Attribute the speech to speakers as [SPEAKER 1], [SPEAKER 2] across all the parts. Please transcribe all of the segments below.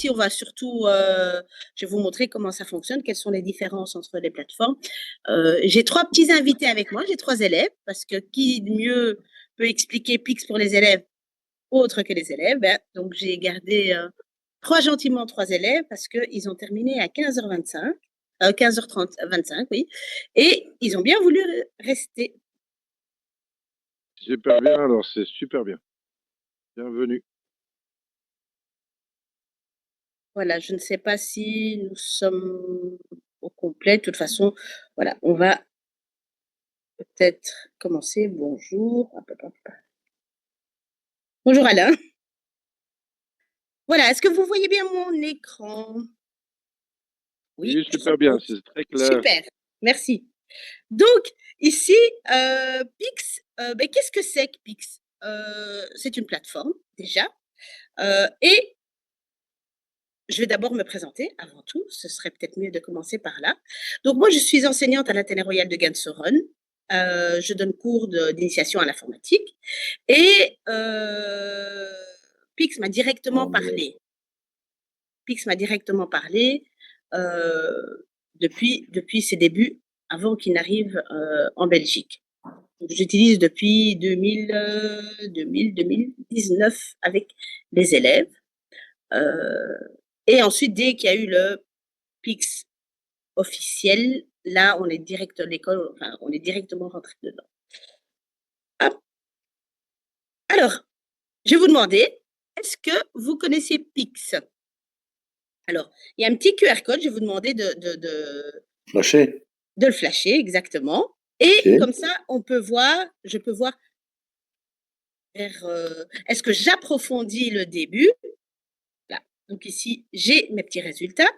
[SPEAKER 1] ici, on va surtout, je vais vous montrer comment ça fonctionne, quelles sont les différences entre les plateformes. J'ai 3 petits invités avec moi, j'ai 3 élèves, parce que qui de mieux peut expliquer Pix pour les élèves autres que les élèves? Ben, donc j'ai gardé 3 élèves parce qu'ils ont terminé à 15h25, 15h30, 25, oui, et ils ont bien voulu rester.
[SPEAKER 2] Super bien, alors c'est super bien. Bienvenue.
[SPEAKER 1] Voilà, je ne sais pas si nous sommes au complet. De toute façon, voilà, on va peut-être commencer. Bonjour. Hop, hop, hop. Bonjour Alain. Voilà, est-ce que vous voyez bien mon écran? Oui,
[SPEAKER 2] Oui,
[SPEAKER 1] je
[SPEAKER 2] super bien,
[SPEAKER 1] suppose.
[SPEAKER 2] c'est très clair.
[SPEAKER 1] Super, merci. Donc, ici, Pix, ben, qu'est-ce que c'est que Pix? C'est une plateforme, déjà. Et je vais d'abord me présenter avant tout. Ce serait peut-être mieux de commencer par là. Donc, moi, je suis enseignante à l'Athénée Royal de Gansoron. Je donne cours d'initiation à l'informatique. Et Pix m'a directement parlé. Pix m'a directement parlé depuis ses débuts, avant qu'il n'arrive en Belgique. J'utilise depuis 2019 avec les élèves. Et ensuite, dès qu'il y a eu le Pix officiel, là, on est direct à l'école, enfin, on est directement rentré dedans. Hop. Alors, je vais vous demander, est-ce que vous connaissez Pix? Alors, il y a un petit QR code, je vais vous demander
[SPEAKER 3] Flasher.
[SPEAKER 1] de le flasher, exactement. Et
[SPEAKER 3] Ok.
[SPEAKER 1] comme ça, je peux voir est-ce que j'approfondis le début? Là. Donc ici, j'ai mes petits résultats.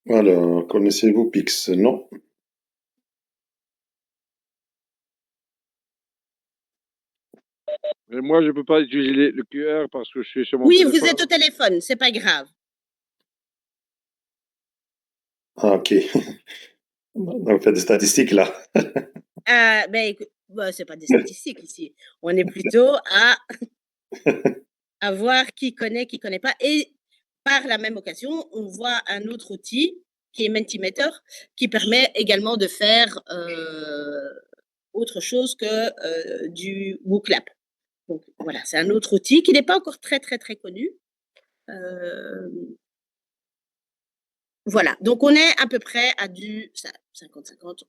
[SPEAKER 3] Alors, connaissez-vous Pix? Non.
[SPEAKER 2] Mais moi, je ne peux pas utiliser le QR parce que je suis sur mon
[SPEAKER 1] Oui,
[SPEAKER 2] téléphone.
[SPEAKER 1] vous êtes au téléphone, c'est pas grave.
[SPEAKER 3] Ah, ok. On fait des statistiques là.
[SPEAKER 1] Ben, écoute, c'est pas des statistiques ici. On est plutôt à voir qui connaît pas. Et par la même occasion, on voit un autre outil qui est Mentimeter, qui permet également de faire autre chose que du WooClap. Donc voilà, c'est un autre outil qui n'est pas encore très très très connu. Voilà, donc on est à peu près à du 50-50.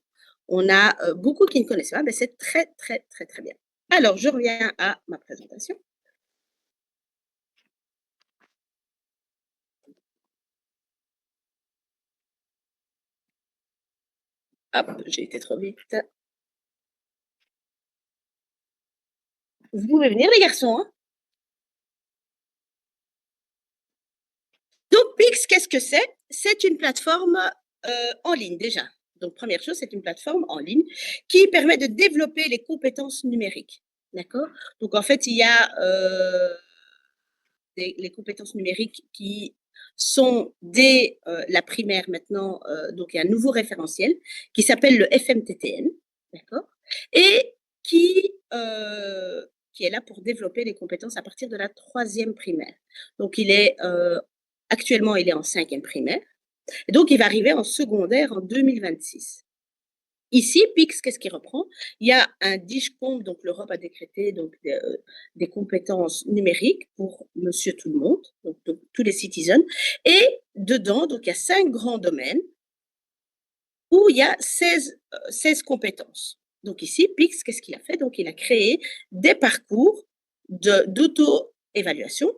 [SPEAKER 1] On a beaucoup qui ne connaissent pas, mais c'est très très très très bien. Alors, je reviens à ma présentation. Hop, j'ai été trop vite. Vous pouvez venir, les garçons. Hein. Donc, Pix, qu'est-ce que c'est? C'est une plateforme en ligne déjà. Donc, première chose, c'est une plateforme en ligne qui permet de développer les compétences numériques. D'accord? Donc, en fait, il y a les compétences numériques qui sont dès la primaire maintenant, donc il y a un nouveau référentiel qui s'appelle le FMTTN, d'accord, et qui est là pour développer les compétences à partir de la 3e primaire. Donc actuellement, il est en 5e primaire, et donc il va arriver en secondaire en 2026. Ici, Pix, qu'est-ce qu'il reprend? Il y a un DIGCOMP, donc l'Europe a décrété donc, des compétences numériques pour monsieur tout le monde, donc tous les citizens. Et dedans, donc, il y a 5 grands domaines où il y a 16 compétences. Donc ici, Pix, qu'est-ce qu'il a fait? Donc il a créé des parcours d'auto-évaluation,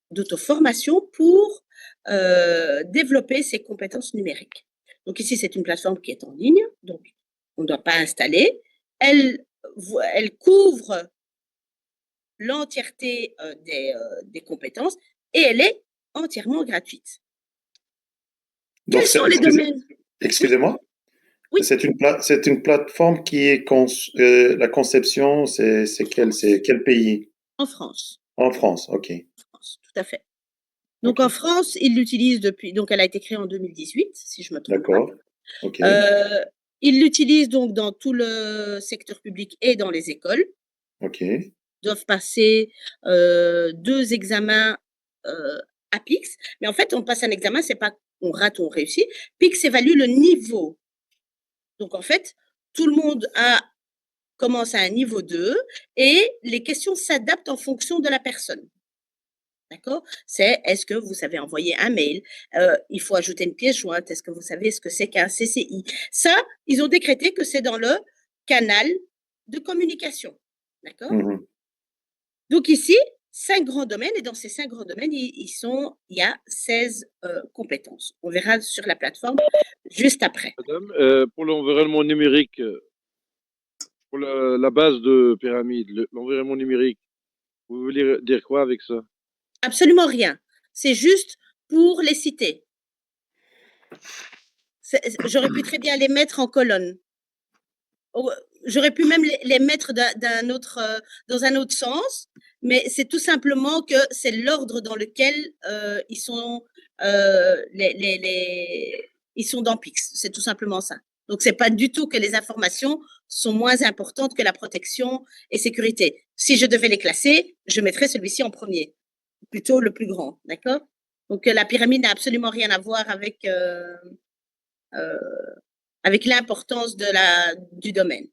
[SPEAKER 1] d'auto-formation pour développer ces compétences numériques. Donc ici, c'est une plateforme qui est en ligne, donc on ne doit pas installer. Elle couvre l'entièreté des compétences et elle est entièrement gratuite.
[SPEAKER 3] Donc,
[SPEAKER 1] quels sont les domaines?
[SPEAKER 3] Excusez-moi.
[SPEAKER 1] Oui.
[SPEAKER 3] C'est une plateforme qui est la conception, c'est quel pays?
[SPEAKER 1] En France.
[SPEAKER 3] En France, ok.
[SPEAKER 1] En France, tout à fait. Donc en France, ils l'utilisent depuis. Donc elle a été créée en 2018, si je me trompe pas.
[SPEAKER 3] D'accord. Ok.
[SPEAKER 1] Ils l'utilisent donc dans tout le secteur public et dans les écoles.
[SPEAKER 3] OK.
[SPEAKER 1] doivent passer 2 examens à PIX. Mais en fait, on passe un examen, c'est pas on rate ou on réussit. PIX évalue le niveau. Donc, en fait, tout le monde commence à un niveau 2 et les questions s'adaptent en fonction de la personne. D'accord? C'est est-ce que vous savez envoyer un mail? Il faut ajouter une pièce jointe. Est-ce que vous savez ce que c'est qu'un CCI? Ça, ils ont décrété que c'est dans le canal de communication. D'accord?
[SPEAKER 3] Mhm.
[SPEAKER 1] Donc ici, 5 grands domaines et dans ces 5 grands domaines, il y a 16 compétences. On verra sur la plateforme juste après.
[SPEAKER 2] Madame, pour l'environnement numérique, pour la base de pyramide, l'environnement numérique, vous voulez dire quoi avec ça?
[SPEAKER 1] Absolument rien. C'est juste pour les citer. J'aurais pu très bien les mettre en colonne. J'aurais pu même les mettre dans un autre sens, mais c'est tout simplement que c'est l'ordre dans lequel ils sont ils sont dans PIX. C'est tout simplement ça. Donc c'est pas du tout que les informations sont moins importantes que la protection et sécurité. Si je devais les classer, je mettrais celui-ci en premier, plutôt le plus grand, d'accord? Donc la pyramide n'a absolument rien à voir avec l'importance du domaine.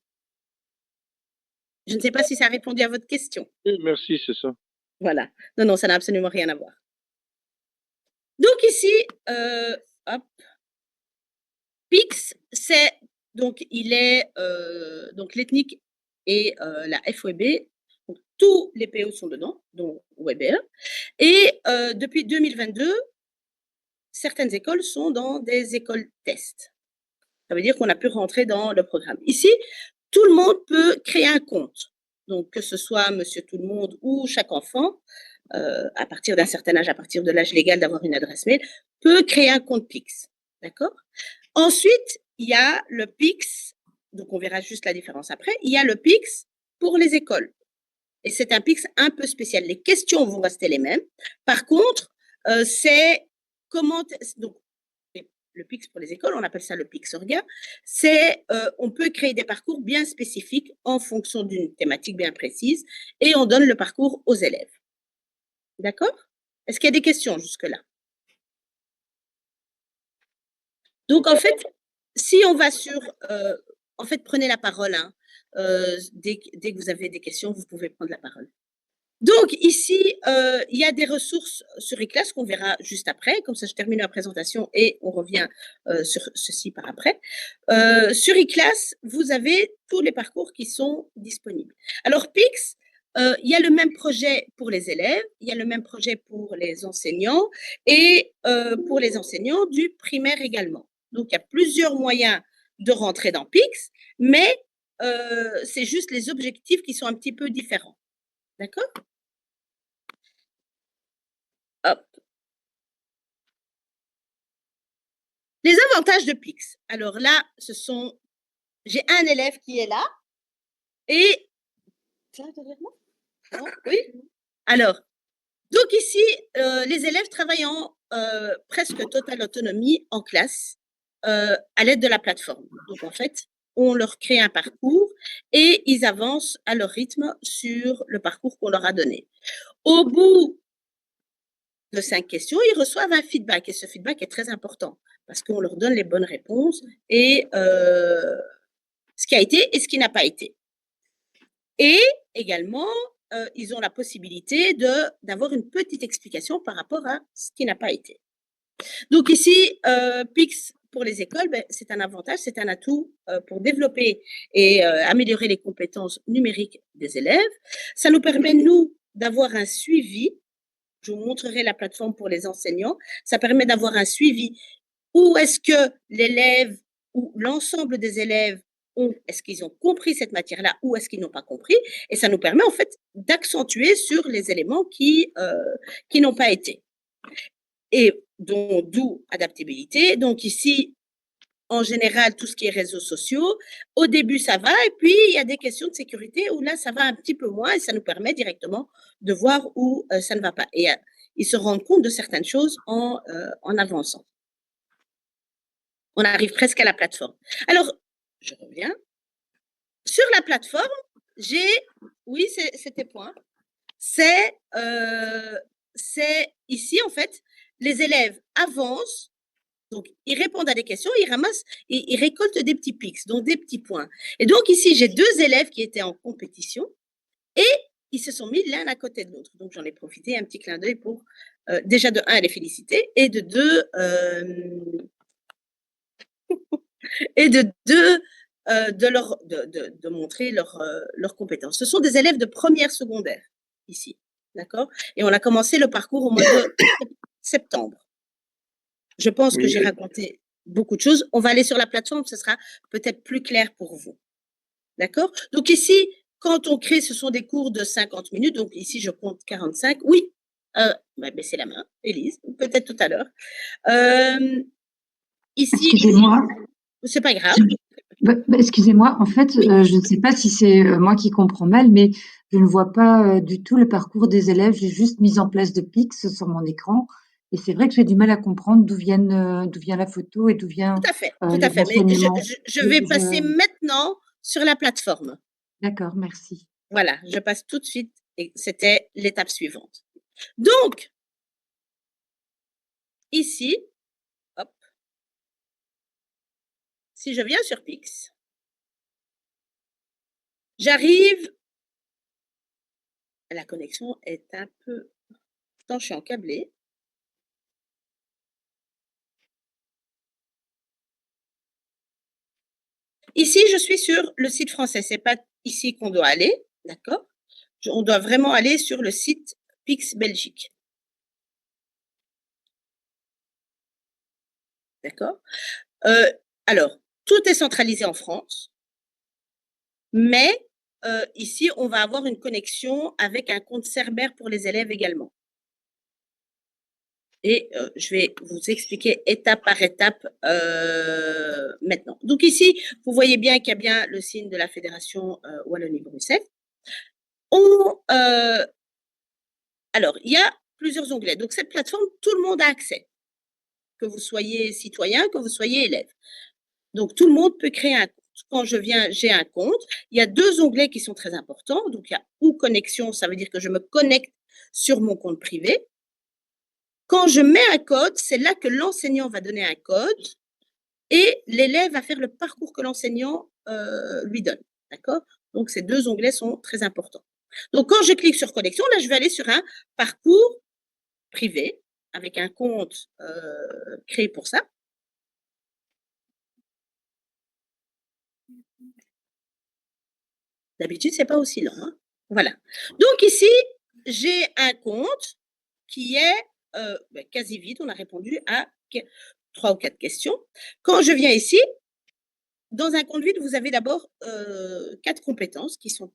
[SPEAKER 1] Je ne sais pas si ça a répondu à votre question.
[SPEAKER 2] Oui, merci, c'est ça.
[SPEAKER 1] Voilà. Non, non, ça n'a absolument rien à voir. Donc ici, hop, PIX, c'est donc il est donc l'ethnique et la FWB. Donc, tous les PO sont dedans, dont WebE. Et depuis 2022, certaines écoles sont dans des écoles tests. Ça veut dire qu'on a pu rentrer dans le programme. Ici, tout le monde peut créer un compte. Donc, que ce soit monsieur tout le monde ou chaque enfant, à partir d'un certain âge, à partir de l'âge légal d'avoir une adresse mail, peut créer un compte PIX. D'accord? Ensuite, il y a le PIX, donc on verra juste la différence après. Il y a le PIX pour les écoles. Et c'est un PIX un peu spécial. Les questions vont rester les mêmes. Par contre, c'est comment. Donc, le PIX pour les écoles, on appelle ça le PIX Orga, c'est on peut créer des parcours bien spécifiques en fonction d'une thématique bien précise et on donne le parcours aux élèves. D'accord? Est-ce qu'il y a des questions jusque-là? Donc, en fait, si on va sur... en fait, prenez la parole. Hein. Dès que vous avez des questions, vous pouvez prendre la parole. Donc, ici, il y a des ressources sur eClass qu'on verra juste après. Comme ça, je termine la présentation et on revient sur ceci par après. Sur eClass, vous avez tous les parcours qui sont disponibles. Alors, PIX, il y a le même projet pour les élèves, il y a le même projet pour les enseignants et pour les enseignants du primaire également. Donc, il y a plusieurs moyens de rentrer dans PIX, mais c'est juste les objectifs qui sont un petit peu différents. D'accord? Hop. Les avantages de PIX. Alors là, j'ai un élève qui est là et... Tu là derrière moi? Non? Oui? Alors, donc ici, les élèves travaillent en presque totale autonomie en classe à l'aide de la plateforme. Donc en fait, on leur crée un parcours et ils avancent à leur rythme sur le parcours qu'on leur a donné. Au bout de 5 questions, ils reçoivent un feedback et ce feedback est très important parce qu'on leur donne les bonnes réponses et ce qui a été et ce qui n'a pas été. Et également, ils ont la possibilité d'avoir une petite explication par rapport à ce qui n'a pas été. Donc ici, PIX pour les écoles, c'est un avantage, c'est un atout pour développer et améliorer les compétences numériques des élèves. Ça nous permet, nous, d'avoir un suivi. Je vous montrerai la plateforme pour les enseignants. Ça permet d'avoir un suivi. Où est-ce que l'élève ou l'ensemble des élèves est-ce qu'ils ont compris cette matière-là ou est-ce qu'ils n'ont pas compris? Et ça nous permet en fait d'accentuer sur les éléments qui n'ont pas été. Et d'où adaptabilité. Donc ici, en général, tout ce qui est réseaux sociaux, au début, ça va. Et puis, il y a des questions de sécurité où là, ça va un petit peu moins et ça nous permet directement de voir où ça ne va pas. Et ils se rendent compte de certaines choses en avançant. On arrive presque à la plateforme. Alors, je reviens. Sur la plateforme, oui, c'est tes points. C'est ici, en fait, les élèves avancent, donc ils répondent à des questions, ils ramassent, ils récoltent des petits pics, donc des petits points. Et donc ici, j'ai 2 élèves qui étaient en compétition et ils se sont mis l'un à côté de l'autre. Donc j'en ai profité, un petit clin d'œil pour déjà de 1 les féliciter et de 2 de montrer leurs compétences. Ce sont des élèves de première secondaire ici, d'accord? Et on a commencé le parcours au mois de septembre. Je pense que
[SPEAKER 3] Oui,
[SPEAKER 1] j'ai raconté beaucoup de choses. On va aller sur la plateforme, ce sera peut-être plus clair pour vous. D'accord? Donc ici, quand on crée, ce sont des cours de 50 minutes. Donc ici, je compte 45. Oui, baissez la main, Élise, peut-être tout à l'heure. Ici,
[SPEAKER 4] Excusez-moi.
[SPEAKER 1] c'est pas grave.
[SPEAKER 4] Excusez-moi, en fait, je ne sais pas si c'est moi qui comprends mal, mais je ne vois pas du tout le parcours des élèves. J'ai juste mis en place de pics sur mon écran. Et c'est vrai que j'ai du mal à comprendre d'où vient la photo et d'où vient
[SPEAKER 1] Tout à fait.
[SPEAKER 4] les
[SPEAKER 1] Mais
[SPEAKER 4] enseignements.
[SPEAKER 1] je vais passer maintenant sur la plateforme.
[SPEAKER 4] D'accord, merci.
[SPEAKER 1] Voilà, je passe tout de suite et c'était l'étape suivante. Donc, ici, hop, si je viens sur Pix, j'arrive, la connexion est un peu, pourtant je suis en câblé. Ici, je suis sur le site français, c'est pas ici qu'on doit aller, d'accord? On doit vraiment aller sur le site Pix Belgique. D'accord? Alors, tout est centralisé en France, mais ici, on va avoir une connexion avec un compte Cerber pour les élèves également. Et je vais vous expliquer étape par étape maintenant. Donc ici, vous voyez bien qu'il y a bien le signe de la Fédération Wallonie-Bruxelles. Alors, il y a plusieurs onglets. Donc, cette plateforme, tout le monde a accès, que vous soyez citoyen, que vous soyez élève. Donc, tout le monde peut créer un compte. Quand je viens, j'ai un compte. Il y a 2 onglets qui sont très importants. Donc, il y a ou connexion, ça veut dire que je me connecte sur mon compte privé. Quand je mets un code, c'est là que l'enseignant va donner un code et l'élève va faire le parcours que l'enseignant lui donne. D'accord? Donc, ces 2 onglets sont très importants. Donc, quand je clique sur connexion, là, je vais aller sur un parcours privé avec un compte créé pour ça. D'habitude, c'est pas aussi lent. Hein? Voilà. Donc ici, j'ai un compte qui est quasi vide. On a répondu à 3 ou 4 questions. Quand je viens ici, dans un compte vide, vous avez d'abord 4 compétences qui sont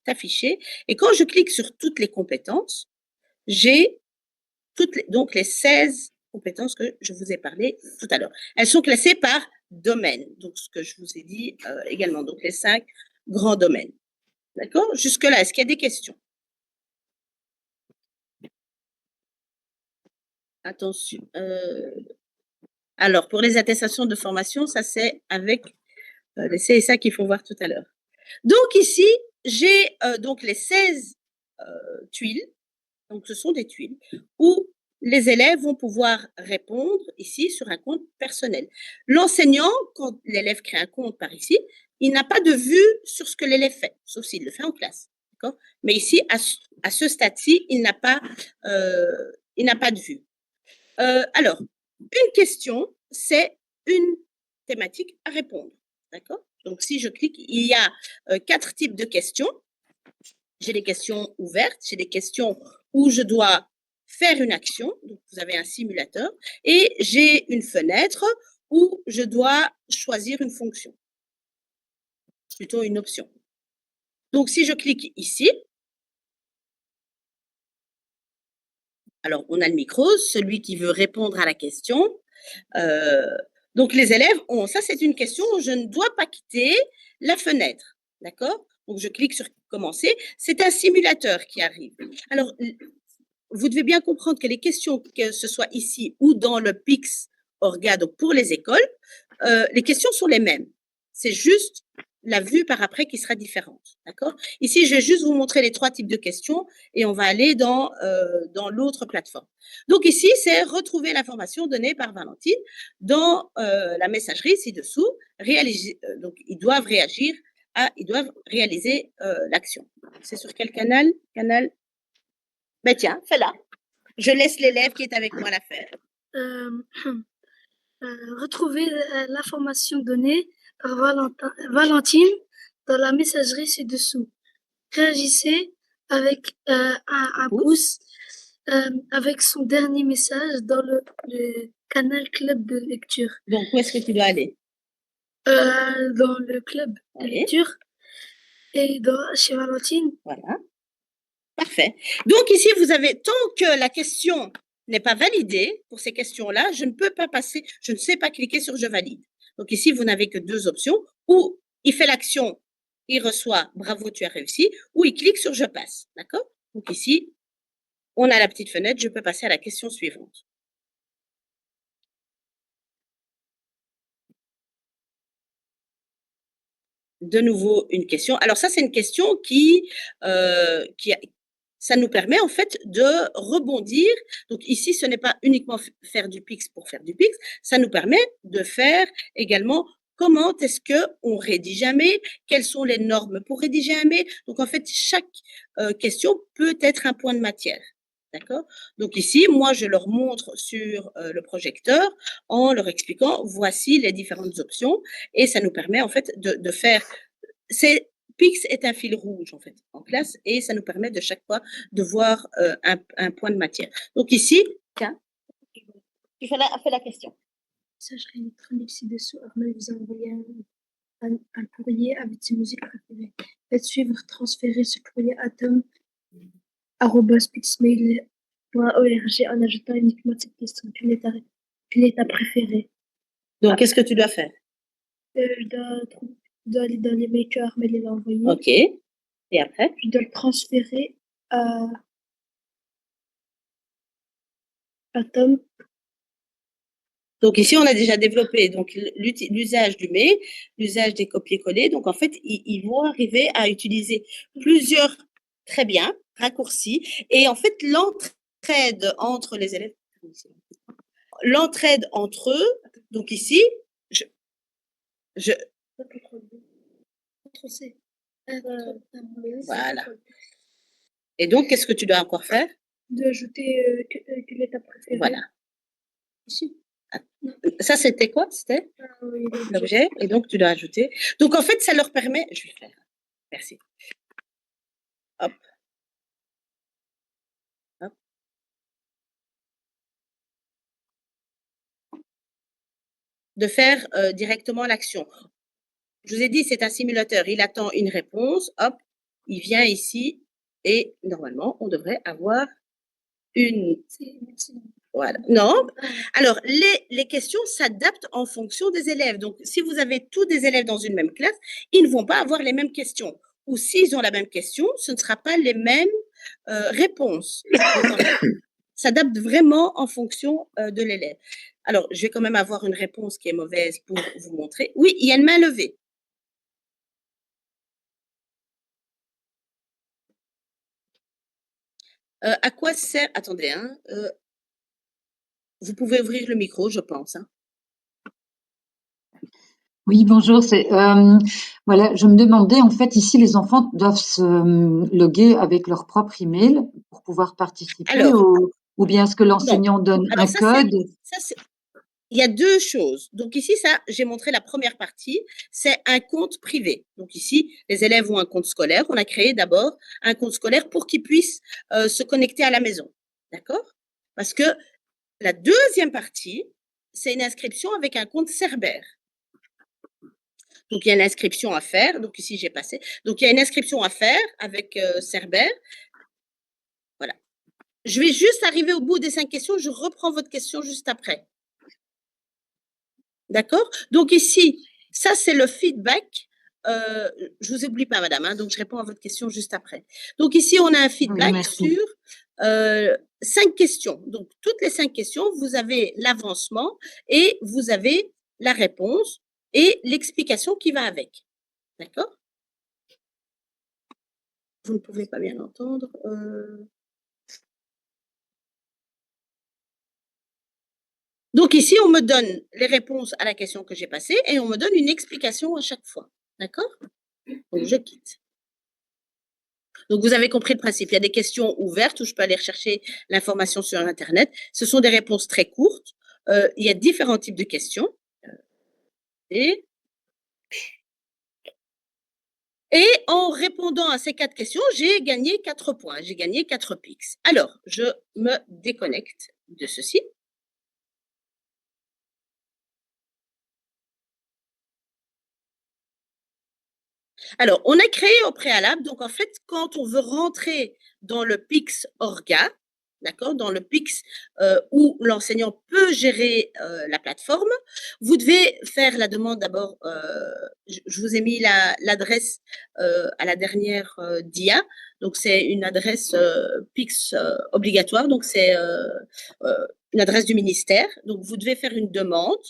[SPEAKER 1] affichées. Et quand je clique sur toutes les compétences, j'ai donc les 16 compétences que je vous ai parlé tout à l'heure. Elles sont classées par domaine, donc ce que je vous ai dit également, donc les 5 grands domaines. D'accord? Jusque-là, est-ce qu'il y a des questions? Attention. Alors, pour les attestations de formation, ça c'est avec les CSA qu'il faut voir tout à l'heure. Donc ici, j'ai donc les 16 tuiles. Donc, ce sont des tuiles où les élèves vont pouvoir répondre ici sur un compte personnel. L'enseignant, quand l'élève crée un compte par ici, il n'a pas de vue sur ce que l'élève fait, sauf s'il le fait en classe. Mais ici, à ce stade-ci, il n'a pas de vue. Alors, une question, c'est une thématique à répondre. D'accord? Donc, si je clique, il y a 4 types de questions. J'ai des questions ouvertes, j'ai des questions où je dois faire une action, donc vous avez un simulateur, et j'ai une fenêtre où je dois choisir une fonction, plutôt une option. Donc, si je clique ici, alors on a le micro, celui qui veut répondre à la question. Donc, les élèves ont, ça c'est une question où je ne dois pas quitter la fenêtre, d'accord? Donc, je clique sur commencer. C'est un simulateur qui arrive. Alors, vous devez bien comprendre que les questions, que ce soit ici ou dans le Pix Orga, donc pour les écoles, les questions sont les mêmes. C'est juste la vue par après qui sera différente. D'accord? Ici, je vais juste vous montrer les 3 types de questions et on va aller dans l'autre plateforme. Donc ici, c'est retrouver l'information donnée par Valentine dans la messagerie ci-dessous. Donc, ils doivent réaliser l'action. C'est sur quel canal? Ben tiens, fais-la. Je laisse l'élève qui est avec moi la faire.
[SPEAKER 5] Retrouver l'information donnée par Valentine dans la messagerie ci-dessous. Réagissez avec un pouce avec son dernier message dans le canal club de lecture.
[SPEAKER 1] Donc, où est-ce que tu dois aller?
[SPEAKER 5] Dans le club de
[SPEAKER 1] Oui.
[SPEAKER 5] lecture et chez Valentine.
[SPEAKER 1] Voilà. Parfait. Donc ici, vous avez, tant que la question n'est pas validée, pour ces questions-là, je ne peux pas passer, je ne sais pas cliquer sur « Je valide ». Donc ici, vous n'avez que 2 options, ou il fait l'action, il reçoit « Bravo, tu as réussi », ou il clique sur « Je passe ». D'accord? Donc ici, on a la petite fenêtre, je peux passer à la question suivante. De nouveau, une question. Alors ça, c'est une question ça nous permet en fait de rebondir. Donc ici, ce n'est pas uniquement faire du PIX pour faire du PIX, ça nous permet de faire également comment est-ce qu'on rédige un mail, quelles sont les normes pour rédiger un mail. Donc en fait, chaque question peut être un point de matière. D'accord? Donc ici, moi, je leur montre sur le projecteur en leur expliquant, voici les différentes options et ça nous permet en fait de faire… PIX est un fil rouge en fait en classe et ça nous permet de chaque fois de voir un point de matière. Donc ici, tiens, tu fais la question.
[SPEAKER 5] Messagerie électronique ci-dessous, Armel vous a envoyé un courrier avec ses musiques préférées. Faites suivre, transférer ce courrier à tom@pixmail.org en ajoutant uniquement cette question. Quel est ta préférée?
[SPEAKER 1] Donc, qu'est-ce que tu dois faire?
[SPEAKER 5] Je dois aller dans les mails que Armel a envoyés.
[SPEAKER 1] Ok. Et après?
[SPEAKER 5] Je dois le transférer à Tom.
[SPEAKER 1] Donc ici, on a déjà développé donc l'usage du mail, l'usage des copier-coller. Donc en fait, ils vont arriver à utiliser plusieurs, très bien, raccourcis. Et en fait, l'entraide entre les élèves, l'entraide entre eux, donc ici, voilà. Et donc, qu'est-ce que tu dois encore faire?
[SPEAKER 5] D'ajouter quelle est ta préférée.
[SPEAKER 1] Voilà.
[SPEAKER 5] Ici.
[SPEAKER 1] Ça, c'était quoi? C'était l'objet. Et donc, tu dois ajouter. Donc, en fait, ça leur permet… Je vais faire. Merci. Hop. Hop. De faire directement l'action. Je vous ai dit, c'est un simulateur. Il attend une réponse. Hop. Il vient ici. Et normalement, on devrait avoir une… Voilà. Non. Alors, les questions s'adaptent en fonction des élèves. Donc, si vous avez tous des élèves dans une même classe, ils ne vont pas avoir les mêmes questions. Ou s'ils ont la même question, ce ne sera pas les mêmes réponses. Donc, en fait, s'adapte vraiment en fonction de l'élève. Alors, je vais quand même avoir une réponse qui est mauvaise pour vous montrer. Oui, il y a une main levée. À quoi sert… Attendez, hein. Vous pouvez ouvrir le micro, je pense. Hein.
[SPEAKER 4] Oui, bonjour. Voilà, je me demandais, en fait, ici, les enfants doivent se loguer avec leur propre email pour pouvoir participer,
[SPEAKER 1] Alors,
[SPEAKER 4] ou bien est-ce que l'enseignant donne un code?
[SPEAKER 1] Il y a 2 choses. Donc ici, ça, j'ai montré la première partie, c'est un compte privé. Donc ici, les élèves ont un compte scolaire. On a créé d'abord un compte scolaire pour qu'ils puissent se connecter à la maison. D'accord? Parce que la deuxième partie, c'est une inscription avec un compte Cerber. Donc, il y a une inscription à faire. Donc, ici, j'ai passé. Donc, il y a une inscription à faire avec Cerber. Voilà. Je vais juste arriver au bout des 5 questions. Je reprends votre question juste après. D'accord? Donc, ici, ça, c'est le feedback. Je vous oublie pas, madame. Hein, donc, je réponds à votre question juste après. Donc, ici, on a un feedback sur 5 questions. Donc, toutes les 5 questions, vous avez l'avancement et vous avez la réponse et l'explication qui va avec. D'accord? Vous ne pouvez pas bien entendre. Donc ici, on me donne les réponses à la question que j'ai passée et on me donne une explication à chaque fois. D'accord? Donc je quitte. Donc vous avez compris le principe. Il y a des questions ouvertes où je peux aller rechercher l'information sur Internet. Ce sont des réponses très courtes. Il y a différents types de questions. Et en répondant à ces 4 questions, j'ai gagné 4 points. J'ai gagné 4 pics. Alors, je me déconnecte de ceci. Alors, on a créé au préalable, donc en fait, quand on veut rentrer dans le PIX Orga, d'accord, dans le PIX où l'enseignant peut gérer la plateforme, vous devez faire la demande d'abord, je vous ai mis l'adresse à la dernière dia, donc c'est une adresse PIX obligatoire, donc c'est une adresse du ministère, donc vous devez faire une demande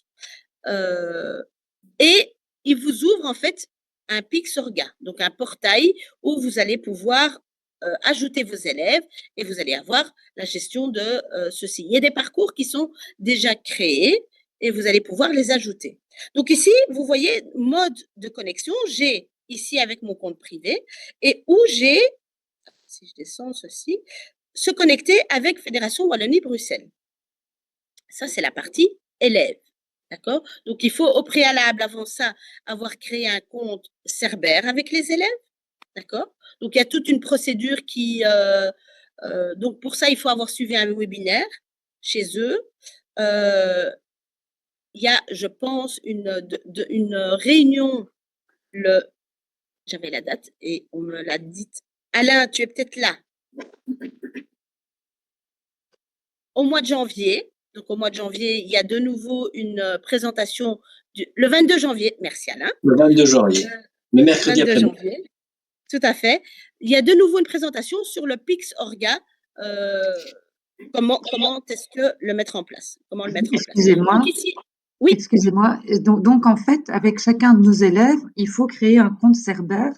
[SPEAKER 1] et il vous ouvre en fait un Pixorga, donc un portail où vous allez pouvoir ajouter vos élèves et vous allez avoir la gestion de ceci. Il y a des parcours qui sont déjà créés et vous allez pouvoir les ajouter. Donc ici, vous voyez mode de connexion. J'ai ici avec mon compte privé et où j'ai, si je descends ceci, se connecter avec Fédération Wallonie-Bruxelles. Ça, c'est la partie élève. D'accord? Donc, il faut au préalable, avant ça, avoir créé un compte Cerbère avec les élèves. D'accord? Donc, il y a toute une procédure qui... donc, pour ça, il faut avoir suivi un webinaire chez eux. Il y a, je pense, une réunion j'avais la date et on me l'a dit. Alain, tu es peut-être là. Au mois de janvier. Donc, au mois de janvier, il y a de nouveau une présentation le 22 janvier. Merci Alain.
[SPEAKER 6] Le 22 janvier. Le mercredi
[SPEAKER 1] 22
[SPEAKER 6] après-midi.
[SPEAKER 1] janvier. Tout à fait. Il y a de nouveau une présentation sur le Pix Orga. Comment est-ce que le mettre en place? Comment le mettre en place?
[SPEAKER 4] Excusez-moi.
[SPEAKER 1] Donc ici, oui.
[SPEAKER 4] Excusez-moi. Donc, en fait, avec chacun de nos élèves, il faut créer un compte Cerbère.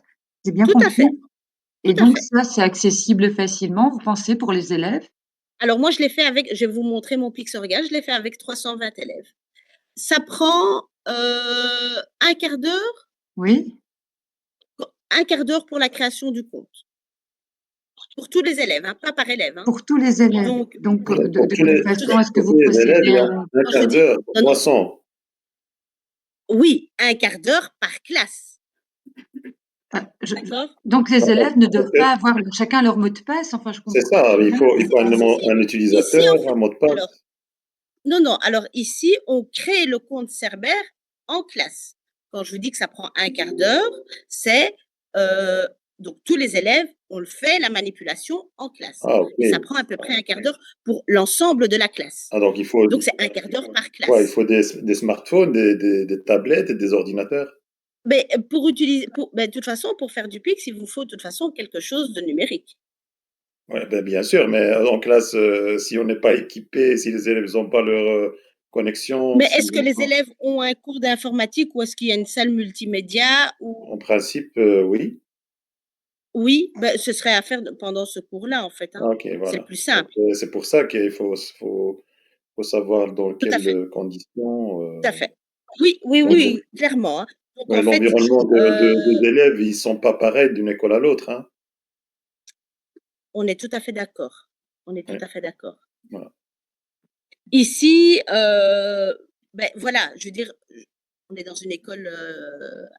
[SPEAKER 4] J'ai bien compris.
[SPEAKER 1] Tout à fait.
[SPEAKER 4] Et donc, ça, c'est accessible facilement, vous pensez, pour les élèves?
[SPEAKER 1] Alors, moi, je l'ai fait avec, je vais vous montrer mon Pix Orga, je l'ai fait avec 320 élèves. Ça prend un quart d'heure.
[SPEAKER 4] Oui.
[SPEAKER 1] Un quart d'heure pour la création du compte. Pour tous les élèves, hein, pas par élève. Hein.
[SPEAKER 4] Pour tous les élèves. Donc de quelle façon est-ce que vous procédez
[SPEAKER 3] un quart d'heure, 300.
[SPEAKER 1] Oui, un quart d'heure par classe.
[SPEAKER 4] Donc, les élèves ne doivent pas avoir chacun leur mot de passe. Enfin, je comprends.
[SPEAKER 3] C'est ça, il faut un utilisateur, ici, en fait, un mot de passe.
[SPEAKER 1] Alors, alors ici, on crée le compte Cerbère en classe. Quand je vous dis que ça prend un quart d'heure, c'est donc tous les élèves, on le fait, la manipulation en classe.
[SPEAKER 3] Ah, okay.
[SPEAKER 1] Et ça prend à peu près un quart d'heure pour l'ensemble de la classe.
[SPEAKER 3] Ah, donc
[SPEAKER 1] c'est un quart d'heure par classe.
[SPEAKER 3] Ouais, il faut des smartphones, des tablettes et des ordinateurs.
[SPEAKER 1] Mais de toute façon, pour faire du Pix, il vous faut de toute façon quelque chose de numérique.
[SPEAKER 3] Oui, bien sûr, mais en classe, si on n'est pas équipé, si les élèves n'ont pas leur connexion.
[SPEAKER 1] Mais est-ce que les élèves ont un cours d'informatique ou est-ce qu'il y a une salle multimédia ou...
[SPEAKER 3] En principe, oui.
[SPEAKER 1] Oui, ce serait à faire pendant ce cours-là, en fait. Hein.
[SPEAKER 3] Okay, voilà.
[SPEAKER 1] C'est le plus simple.
[SPEAKER 3] C'est pour ça qu'il faut savoir dans quelles conditions.
[SPEAKER 1] Tout à fait. Oui, clairement. Hein.
[SPEAKER 3] L'environnement des élèves, ils ne sont pas pareils d'une école à l'autre. Hein.
[SPEAKER 1] On est tout à fait d'accord. On est tout à fait d'accord.
[SPEAKER 3] Voilà.
[SPEAKER 1] Ici, voilà, je veux dire, on est dans une école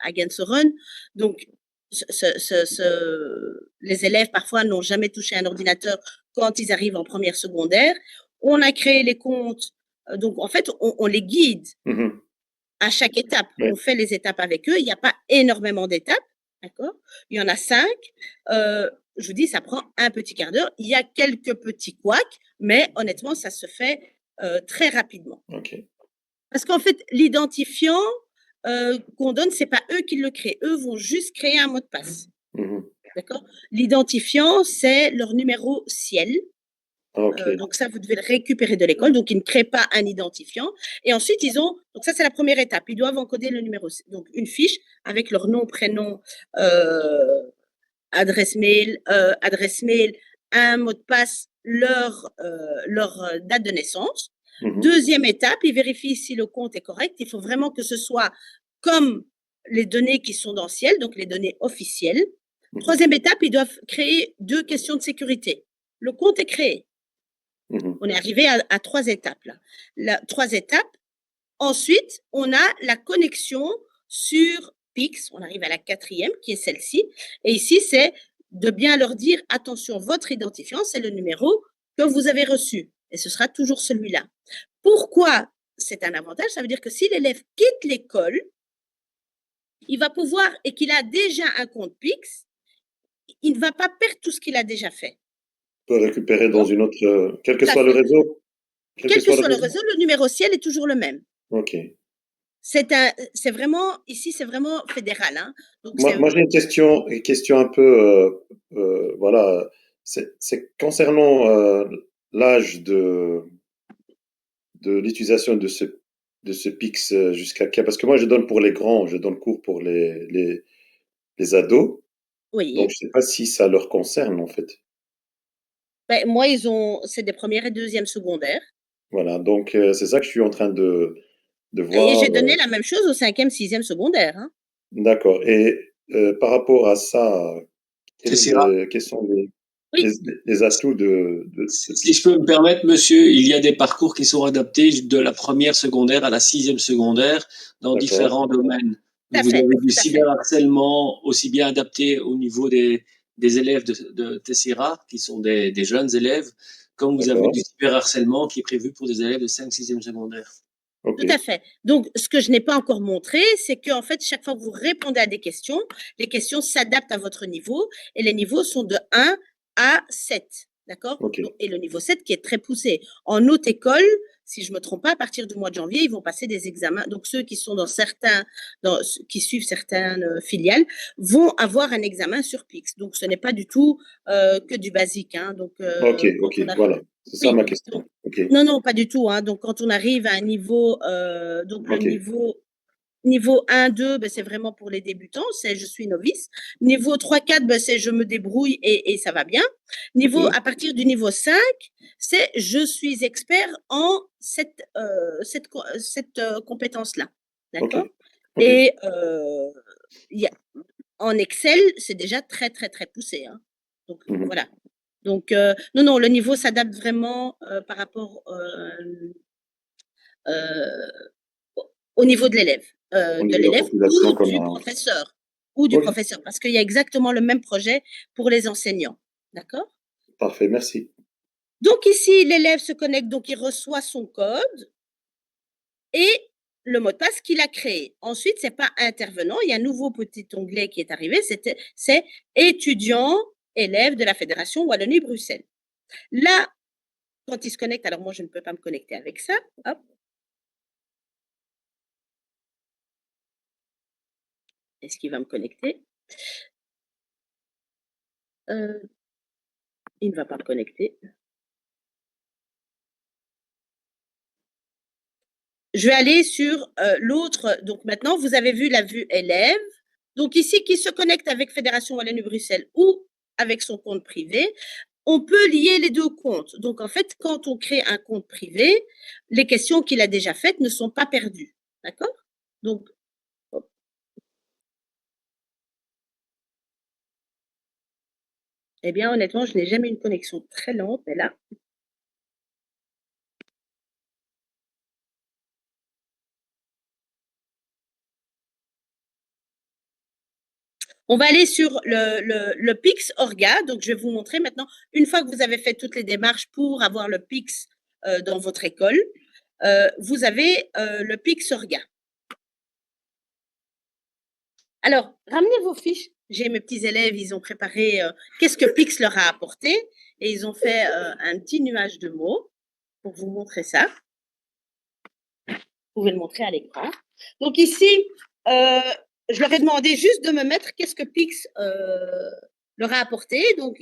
[SPEAKER 1] à Gensoren, donc les élèves parfois n'ont jamais touché un ordinateur quand ils arrivent en première secondaire. On a créé les comptes, donc en fait, on les guide à chaque étape. Oui. On fait les étapes avec eux. Il n'y a pas énormément d'étapes, d'accord? Il y en a 5. Je vous dis, ça prend un petit quart d'heure. Il y a quelques petits couacs, mais honnêtement, ça se fait très rapidement.
[SPEAKER 3] Okay.
[SPEAKER 1] Parce qu'en fait, l'identifiant qu'on donne, c'est pas eux qui le créent. Eux vont juste créer un mot de passe. D'accord? L'identifiant, c'est leur numéro ciel.
[SPEAKER 3] Ok.
[SPEAKER 1] Donc ça, vous devez le récupérer de l'école. Donc, ils ne créent pas un identifiant. Et ensuite, donc ça, c'est la première étape. Ils doivent encoder le numéro. Donc, une fiche avec leur nom, prénom, adresse mail, un mot de passe, leur date de naissance. Deuxième étape, ils vérifient si le compte est correct. Il faut vraiment que ce soit comme les données qui sont dans Ciel, donc les données officielles. Troisième étape, ils doivent créer 2 questions de sécurité. Le compte est créé. On est arrivé à 3 étapes là. 3 étapes. Ensuite, on a la connexion sur Pix. On arrive à la 4e, qui est celle-ci. Et ici, c'est de bien leur dire, attention, votre identifiant, c'est le numéro que vous avez reçu. Et ce sera toujours celui-là. Pourquoi c'est un avantage? Ça veut dire que si l'élève quitte l'école, il va pouvoir, et qu'il a déjà un compte Pix, il ne va pas perdre tout ce qu'il a déjà fait.
[SPEAKER 3] On peut récupérer dans une autre, quel que soit le réseau.
[SPEAKER 1] Quel que soit le réseau, le numéro Ciel est toujours le même.
[SPEAKER 3] Ok.
[SPEAKER 1] C'est vraiment, ici, c'est vraiment fédéral. Hein. Donc,
[SPEAKER 3] moi j'ai une question un peu, voilà, c'est concernant l'âge de l'utilisation de ce Pix jusqu'à quel, parce que moi je donne pour les grands, je donne cours pour les ados.
[SPEAKER 1] Oui.
[SPEAKER 3] Donc je sais pas si ça leur concerne en fait.
[SPEAKER 1] Ben, moi, c'est des premières et deuxièmes secondaires.
[SPEAKER 3] Voilà, donc c'est ça que je suis en train de voir.
[SPEAKER 1] Et j'ai donné la même chose au 5e, 6e secondaire. Hein.
[SPEAKER 3] D'accord. Et par rapport à ça, quels sont les atouts de
[SPEAKER 6] Si je peux me permettre, monsieur, il y a des parcours qui sont adaptés de la première secondaire à la 6e secondaire dans différents domaines. Vous avez du cyberharcèlement aussi bien adapté au niveau des élèves de Tessira, qui sont des jeunes élèves, comme vous avez du cyberharcèlement qui est prévu pour des élèves de 5e, 6e secondaire.
[SPEAKER 1] Tout à fait. Donc, ce que je n'ai pas encore montré, c'est qu'en fait, chaque fois que vous répondez à des questions, les questions s'adaptent à votre niveau et les niveaux sont de 1 à 7. D'accord? Et le niveau 7 qui est très poussé. En haute école, si je me trompe pas, à partir du mois de janvier, ils vont passer des examens. Donc, ceux qui sont qui suivent certaines filiales vont avoir un examen sur Pix. Donc, ce n'est pas du tout que du basique. Hein. Donc,
[SPEAKER 3] voilà. C'est ça ma question.
[SPEAKER 1] Non, pas du tout. Hein. Donc, quand on arrive à un niveau, niveau 1, 2, ben, c'est vraiment pour les débutants, c'est je suis novice. Niveau 3, 4, ben, c'est je me débrouille et ça va bien. À partir du niveau 5, c'est je suis expert en cette compétence-là. D'accord? Et en Excel, c'est déjà très, très, très poussé. Hein. Donc, voilà. Donc, non, le niveau s'adapte vraiment par rapport au niveau de l'élève, ou du professeur, parce qu'il y a exactement le même projet pour les enseignants. D'accord?
[SPEAKER 3] Parfait, merci.
[SPEAKER 1] Donc, ici, l'élève se connecte, donc il reçoit son code et le mot de passe qu'il a créé. Ensuite, c'est pas intervenant, il y a un nouveau petit onglet qui est arrivé, c'est étudiant, élève de la Fédération Wallonie-Bruxelles. Là, quand il se connecte, alors moi, je ne peux pas me connecter avec ça. Hop. Est-ce qu'il va me connecter? Il ne va pas me connecter. Je vais aller sur l'autre. Donc maintenant, vous avez vu la vue élève. Donc ici, qui se connecte avec Fédération Wallonie-Bruxelles ou avec son compte privé, on peut lier les 2 comptes. Donc en fait, quand on crée un compte privé, les questions qu'il a déjà faites ne sont pas perdues. D'accord? Donc, hop. Eh bien, honnêtement, je n'ai jamais eu une connexion très lente, mais là. On va aller sur le Pix Orga. Donc, je vais vous montrer maintenant, une fois que vous avez fait toutes les démarches pour avoir le Pix dans votre école, vous avez le Pix Orga. Alors, ramenez vos fiches. J'ai mes petits élèves, ils ont préparé qu'est-ce que Pix leur a apporté et ils ont fait un petit nuage de mots pour vous montrer ça. Vous pouvez le montrer à l'écran. Donc ici, je leur ai demandé juste de me mettre qu'est-ce que Pix leur a apporté. Donc,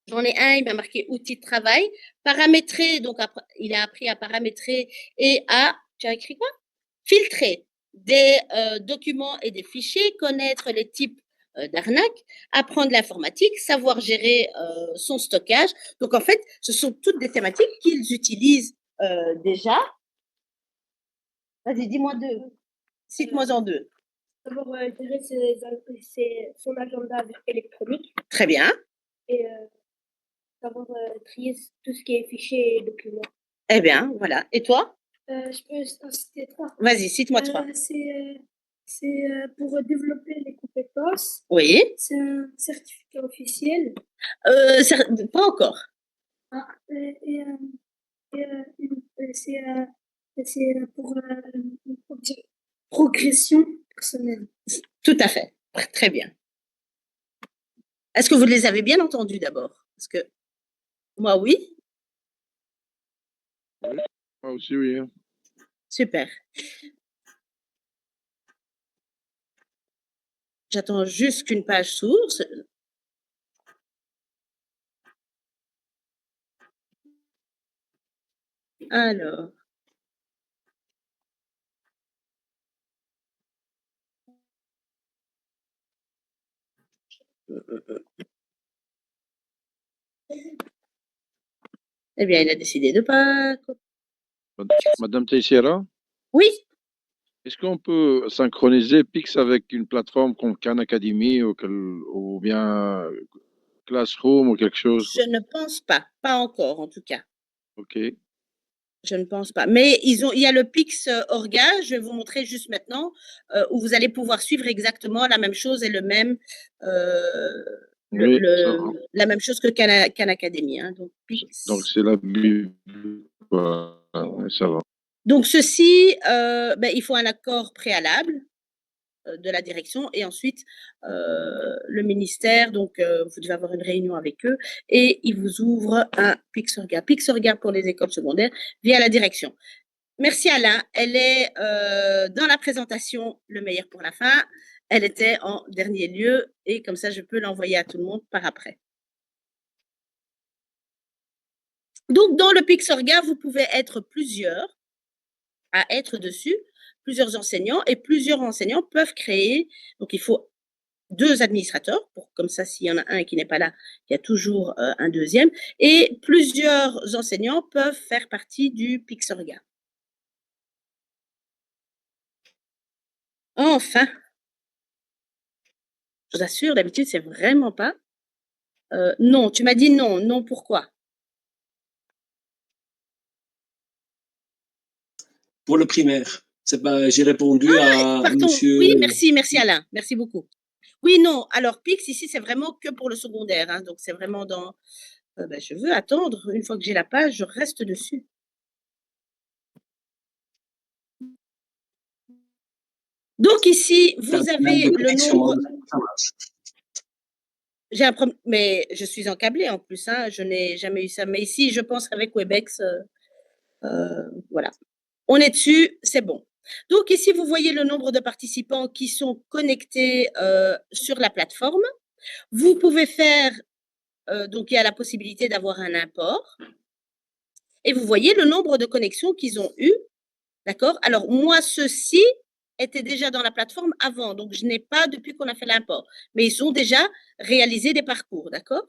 [SPEAKER 1] J'en ai un, il m'a marqué outil de travail, paramétrer, donc il a appris à paramétrer et à, tu as écrit quoi? Filtrer des documents et des fichiers, connaître les types d'arnaques, apprendre l'informatique, savoir gérer son stockage. Donc en fait, ce sont toutes des thématiques qu'ils utilisent déjà. Vas-y, dis-moi deux. Cite-moi en deux.
[SPEAKER 5] D'abord, gérer son agenda électronique
[SPEAKER 1] Très bien.
[SPEAKER 5] et savoir trier tout ce qui est fichiers et documents.
[SPEAKER 1] Eh bien, voilà. Et toi?
[SPEAKER 5] Je peux en citer trois.
[SPEAKER 1] Vas-y, cite-moi trois.
[SPEAKER 5] C'est pour développer les compétences.
[SPEAKER 1] Oui.
[SPEAKER 5] C'est un certificat officiel.
[SPEAKER 1] Pas encore.
[SPEAKER 5] Ah, c'est pour progression personnelle.
[SPEAKER 1] Tout à fait. Très bien. Est-ce que vous les avez bien entendus d'abord? Parce que moi, oui.
[SPEAKER 2] Moi aussi, oui. Hein.
[SPEAKER 1] Super. J'attends juste qu'une page s'ouvre. Alors. Eh bien, il a décidé de pas.
[SPEAKER 2] Madame Teixeira?
[SPEAKER 1] Oui.
[SPEAKER 2] Est-ce qu'on peut synchroniser Pix avec une plateforme comme Khan Academy ou bien Classroom ou quelque chose?
[SPEAKER 1] Je ne pense pas. Pas encore, en tout cas.
[SPEAKER 2] OK.
[SPEAKER 1] Je ne pense pas. Mais il y a le Pix Orga, je vais vous montrer juste maintenant, où vous allez pouvoir suivre exactement la même chose et le même,
[SPEAKER 2] Oui,
[SPEAKER 1] la même chose que Khan Academy. Hein. Donc, Pix.
[SPEAKER 2] Donc, c'est la Bible. Voilà, ça va.
[SPEAKER 1] Donc, ceci, il faut un accord préalable de la direction et ensuite le ministère, donc vous devez avoir une réunion avec eux et ils vous ouvrent un Pixorga. Pixorga pour les écoles secondaires via la direction. Merci Alain, elle est dans la présentation le meilleur pour la fin. Elle était en dernier lieu et comme ça je peux l'envoyer à tout le monde par après. Donc dans le Pixorga, vous pouvez être plusieurs à être dessus, plusieurs enseignants et plusieurs enseignants peuvent créer, donc il faut 2 administrateurs, pour comme ça, s'il y en a un qui n'est pas là, il y a toujours un deuxième. Et plusieurs enseignants peuvent faire partie du Pixorga. Enfin, je vous assure, d'habitude, c'est vraiment pas. Non, tu m'as dit non. Non, pourquoi?
[SPEAKER 6] Pour le primaire. J'ai répondu à
[SPEAKER 1] Pardon.
[SPEAKER 6] monsieur.
[SPEAKER 1] Oui, merci Alain. Merci beaucoup. Oui, non. Alors, Pix, ici, c'est vraiment que pour le secondaire. Hein, donc, c'est vraiment dans. Je veux attendre. Une fois que j'ai la page, je reste dessus. Donc, ici, vous avez le nombre. J'ai un problème, mais je suis encablée en plus, hein, je n'ai jamais eu ça. Mais ici, je pense qu'avec Webex, voilà. On est dessus, c'est bon. Donc ici, vous voyez le nombre de participants qui sont connectés sur la plateforme. Vous pouvez faire, donc il y a la possibilité d'avoir un import. Et vous voyez le nombre de connexions qu'ils ont eu. D'accord? Alors moi, ceux-ci étaient déjà dans la plateforme avant, donc je n'ai pas depuis qu'on a fait l'import. Mais ils ont déjà réalisé des parcours, d'accord?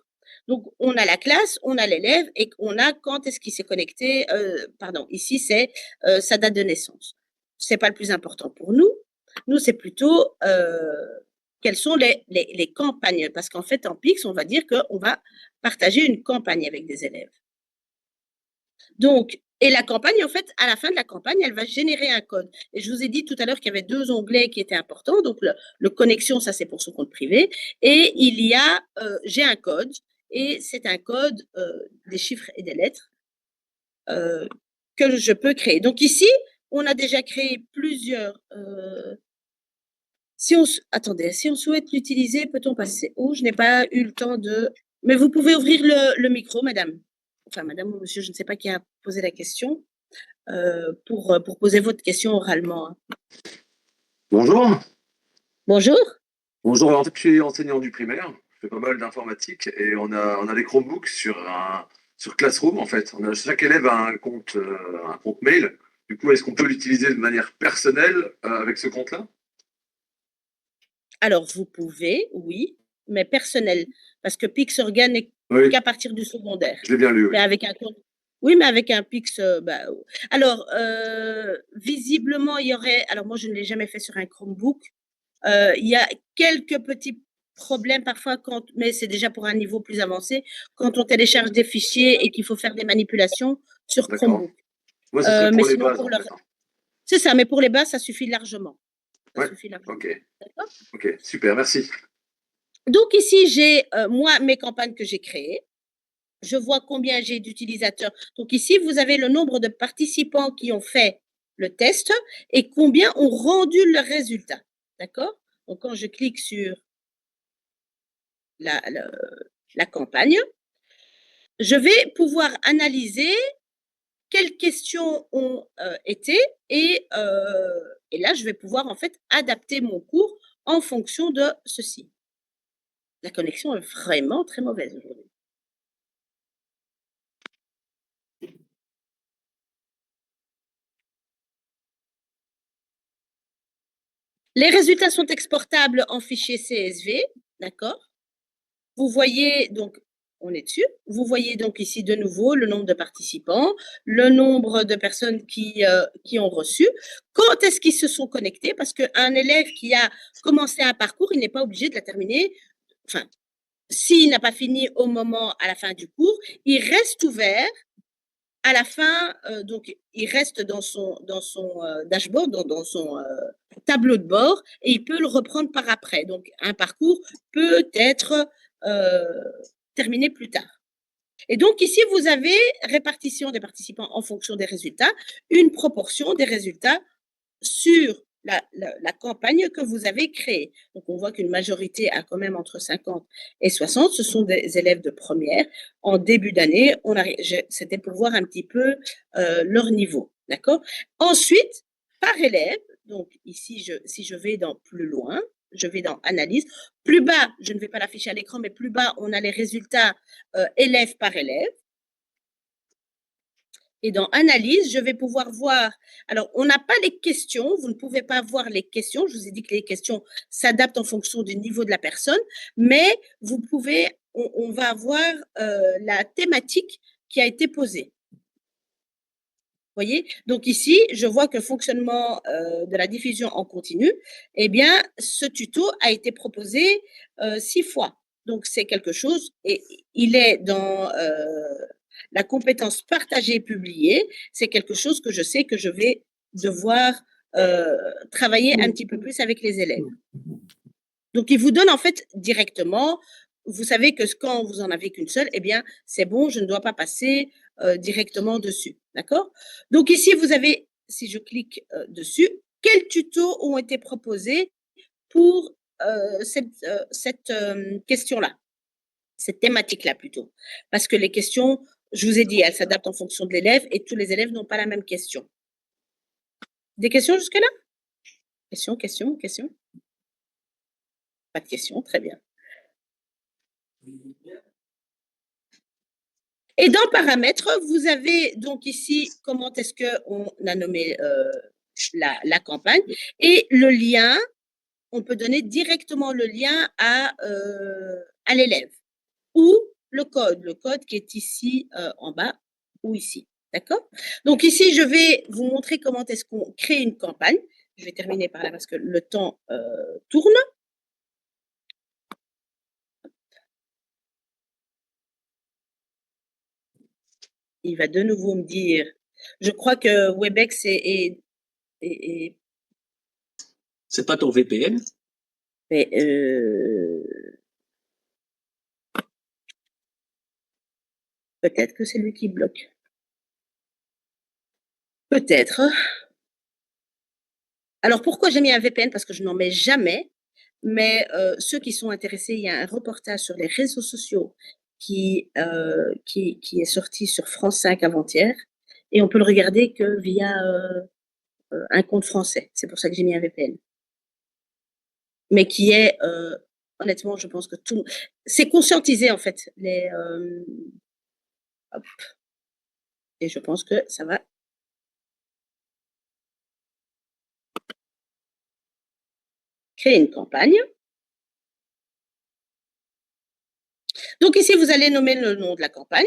[SPEAKER 1] Donc on a la classe, on a l'élève et on a quand est-ce qu'il s'est connecté. Ici c'est sa date de naissance. C'est pas le plus important pour nous. Nous c'est plutôt quelles sont les campagnes, parce qu'en fait en Pix on va dire qu'on va partager une campagne avec des élèves. Donc et la campagne, en fait, à la fin de la campagne, elle va générer un code. Et je vous ai dit tout à l'heure qu'il y avait 2 onglets qui étaient importants. Donc, le connexion, ça, c'est pour son compte privé. Et il y a, j'ai un code. Et c'est un code des chiffres et des lettres que je peux créer. Donc, ici, on a déjà créé plusieurs. Si on souhaite l'utiliser, peut-on passer où? Je n'ai pas eu le temps de. Mais vous pouvez ouvrir le micro, madame. Enfin, madame ou monsieur, je ne sais pas qui a posé la question, pour poser votre question oralement. Hein.
[SPEAKER 7] Bonjour.
[SPEAKER 1] Bonjour.
[SPEAKER 7] Bonjour, alors, je suis enseignant du primaire. fait pas mal d'informatique et on a des Chromebooks sur Classroom en fait. Chaque élève a un compte mail. Du coup, est-ce qu'on peut l'utiliser de manière personnelle avec ce compte-là?
[SPEAKER 1] Alors, vous pouvez, oui, mais personnel, parce que Pixorgan n'est
[SPEAKER 7] Oui,
[SPEAKER 1] qu'à partir du secondaire.
[SPEAKER 7] je l'ai bien lu, oui.
[SPEAKER 1] Mais avec un compte. Oui, mais avec un Pix, alors, visiblement, il y aurait. Alors, moi, je ne l'ai jamais fait sur un Chromebook. Il y a quelques petits problèmes parfois, mais c'est déjà pour un niveau plus avancé, quand on télécharge des fichiers et qu'il faut faire des manipulations sur
[SPEAKER 7] D'accord.
[SPEAKER 1] Chromebook.
[SPEAKER 7] Moi, ce serait
[SPEAKER 1] Mais
[SPEAKER 7] pour les
[SPEAKER 1] sinon,
[SPEAKER 7] bases, en fait.
[SPEAKER 1] c'est ça, mais pour les bases, ça suffit largement. Ça
[SPEAKER 7] Ouais,
[SPEAKER 1] suffit largement.
[SPEAKER 7] ok.
[SPEAKER 1] D'accord?
[SPEAKER 7] Ok, super, merci.
[SPEAKER 1] Donc ici, j'ai moi mes campagnes que j'ai créées. Je vois combien j'ai d'utilisateurs. Donc ici, vous avez le nombre de participants qui ont fait le test et combien ont rendu le résultat. D'accord? Donc quand je clique sur la campagne, je vais pouvoir analyser quelles questions ont été et là, je vais pouvoir en fait adapter mon cours en fonction de ceci. La connexion est vraiment très mauvaise aujourd'hui. Les résultats sont exportables en fichier CSV, d'accord? Vous voyez donc, on est dessus. Vous voyez donc ici de nouveau le nombre de participants, le nombre de personnes qui ont reçu. Quand est-ce qu'ils se sont connectés? Parce qu'un élève qui a commencé un parcours, il n'est pas obligé de la terminer. Enfin, s'il n'a pas fini à la fin du cours, il reste ouvert. À la fin, donc, il reste dans son dashboard, dans son tableau de bord, et il peut le reprendre par après. Donc, un parcours peut être terminé plus tard. Et donc, ici, vous avez répartition des participants en fonction des résultats, une proportion des résultats sur la campagne que vous avez créée. Donc, on voit qu'une majorité a quand même entre 50 et 60. Ce sont des élèves de première. En début d'année, c'était pour voir un petit peu leur niveau. D'accord? Ensuite, par élève, donc ici, si je vais dans plus loin, je vais dans analyse. Plus bas, je ne vais pas l'afficher à l'écran, mais plus bas, on a les résultats élève par élève. Et dans analyse, je vais pouvoir voir. Alors, on n'a pas les questions. Vous ne pouvez pas voir les questions. Je vous ai dit que les questions s'adaptent en fonction du niveau de la personne, mais vous pouvez. On va avoir la thématique qui a été posée. Vous voyez? Donc ici, je vois que fonctionnement de la diffusion en continu, eh bien, ce tuto a été proposé 6 fois. Donc, c'est quelque chose, et il est dans la compétence partagée et publiée. C'est quelque chose que je sais que je vais devoir travailler un petit peu plus avec les élèves. Donc, il vous donne en fait directement. Vous savez que quand vous en avez qu'une seule, eh bien, c'est bon, je ne dois pas passer directement dessus. D'accord? Donc, ici, vous avez, si je clique dessus, quels tutos ont été proposés pour cette question-là, cette thématique-là plutôt. Parce que les questions, je vous ai dit, elles s'adaptent en fonction de l'élève et tous les élèves n'ont pas la même question. Des questions jusque-là? Questions? Pas de questions, très bien. Et dans paramètres, vous avez donc ici comment est-ce qu'on a nommé la campagne et le lien, on peut donner directement le lien à l'élève ou le code qui est ici en bas ou ici. D'accord? Donc ici, je vais vous montrer comment est-ce qu'on crée une campagne. Je vais terminer par là parce que le temps tourne. Il va de nouveau me dire, je crois que Webex est
[SPEAKER 6] C'est pas ton VPN?
[SPEAKER 1] mais peut-être que c'est lui qui bloque. Peut-être. Alors pourquoi j'ai mis un VPN? Parce que je n'en mets jamais. Mais ceux qui sont intéressés, il y a un reportage sur les réseaux sociaux qui est sorti sur France 5 avant-hier. Et on peut le regarder que via un compte français. C'est pour ça que j'ai mis un VPN. Mais qui est honnêtement, je pense que c'est conscientiser, en fait, hop. Et je pense que ça va. Créer une campagne. Donc ici, vous allez nommer le nom de la campagne.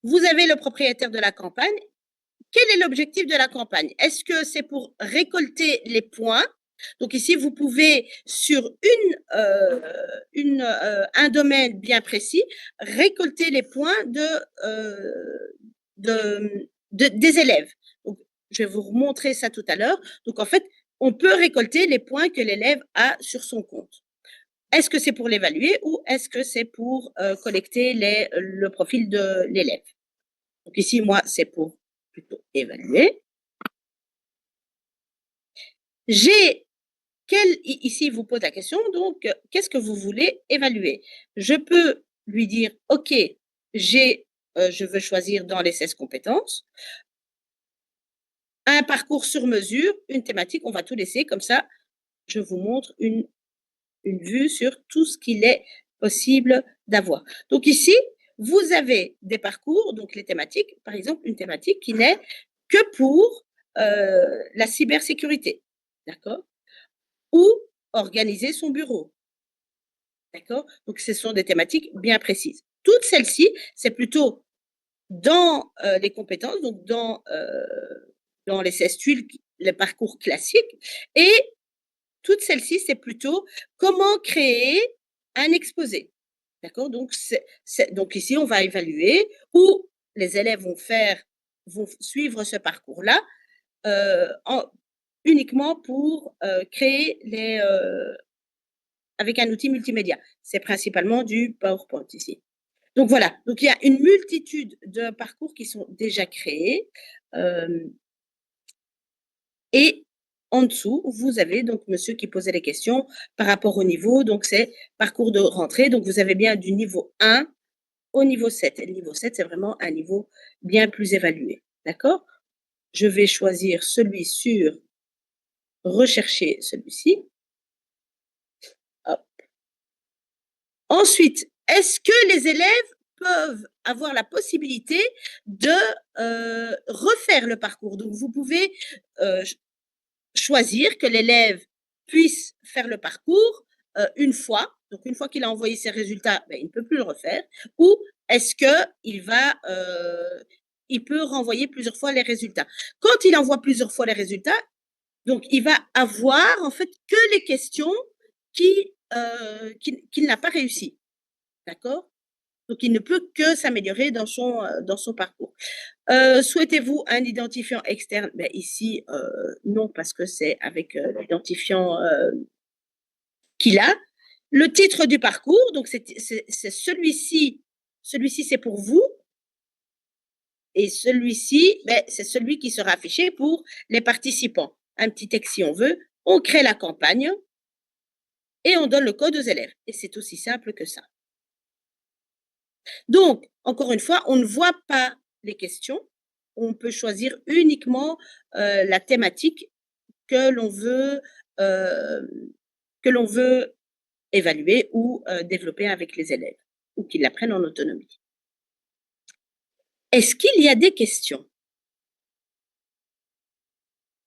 [SPEAKER 1] Vous avez le propriétaire de la campagne. Quel est l'objectif de la campagne? Est-ce que c'est pour récolter les points? Donc ici, vous pouvez, sur un domaine bien précis, récolter les points des élèves. Donc, je vais vous montrer ça tout à l'heure. Donc, en fait, on peut récolter les points que l'élève a sur son compte. Est-ce que c'est pour l'évaluer ou est-ce que c'est pour collecter le profil de l'élève? Donc ici, moi, c'est pour plutôt évaluer. Ici, il vous pose la question, donc, qu'est-ce que vous voulez évaluer? Je peux lui dire, OK, je veux choisir dans les 16 compétences, un parcours sur mesure, une thématique, on va tout laisser comme ça, je vous montre une vue sur tout ce qu'il est possible d'avoir. Donc ici, vous avez des parcours, donc les thématiques, par exemple, une thématique qui n'est que pour la cybersécurité, d'accord? Ou organiser son bureau, d'accord? Donc, ce sont des thématiques bien précises. Toutes celles-ci, c'est plutôt dans les compétences, donc dans les 16 tuiles, le parcours classique, et toutes celles-ci, c'est plutôt comment créer un exposé, d'accord? Donc, donc ici, on va évaluer où les élèves vont suivre ce parcours-là uniquement pour créer avec un outil multimédia. C'est principalement du PowerPoint ici. Donc voilà, donc il y a une multitude de parcours qui sont déjà créés. Et en dessous, vous avez donc monsieur qui posait les questions par rapport au niveau. Donc c'est parcours de rentrée. Donc vous avez bien du niveau 1 au niveau 7. Et le niveau 7, c'est vraiment un niveau bien plus évalué. D'accord? Je vais choisir celui sur rechercher celui-ci. Hop. Ensuite, est-ce que les élèves peuvent avoir la possibilité de refaire le parcours? Donc, vous pouvez choisir que l'élève puisse faire le parcours une fois. Donc, une fois qu'il a envoyé ses résultats, ben, il ne peut plus le refaire. Ou est-ce qu'il il peut renvoyer plusieurs fois les résultats? Quand il envoie plusieurs fois les résultats, donc il va avoir en fait que les questions qu'il n'a pas réussi. D'accord? Donc, il ne peut que s'améliorer dans son parcours. Souhaitez-vous un identifiant externe? Ben, ici, non, parce que c'est avec l'identifiant qu'il a. Le titre du parcours, donc c'est celui-ci. Celui-ci, c'est pour vous. Et celui-ci, ben, c'est celui qui sera affiché pour les participants. Un petit texte si on veut. On crée la campagne et on donne le code aux élèves. Et c'est aussi simple que ça. Donc, encore une fois, on ne voit pas les questions. On peut choisir uniquement la thématique que l'on veut évaluer ou développer avec les élèves ou qu'ils l'apprennent en autonomie. Est-ce qu'il y a des questions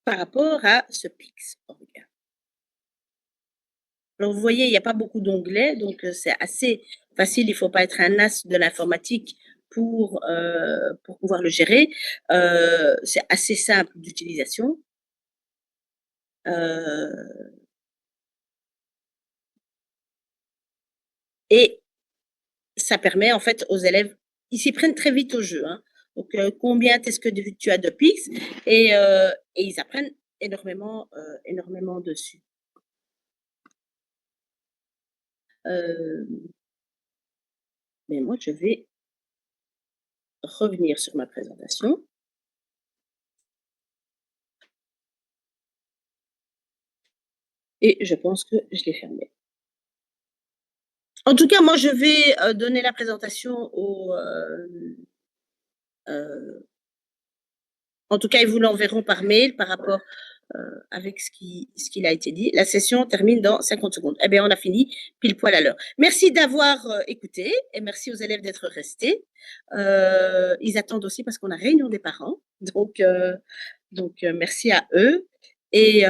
[SPEAKER 1] par rapport à ce PIX? Alors, vous voyez, il n'y a pas beaucoup d'onglets, donc c'est assez facile. Il ne faut pas être un as de l'informatique pour pouvoir le gérer. C'est assez simple d'utilisation. Et ça permet en fait aux élèves, ils s'y prennent très vite au jeu. Hein. Donc, combien est-ce que tu as de PIX? Et ils apprennent énormément dessus. Mais moi, je vais revenir sur ma présentation. Et je pense que je l'ai fermé. En tout cas, moi, je vais donner la présentation En tout cas, ils vous l'enverront par mail par rapport avec ce qu'il a été dit. La session termine dans 50 secondes. Eh bien, on a fini pile poil à l'heure. Merci d'avoir écouté et merci aux élèves d'être restés. Ils attendent aussi parce qu'on a réunion des parents. Donc merci à eux et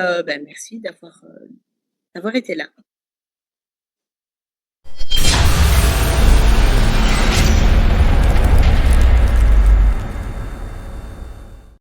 [SPEAKER 1] merci d'avoir été là.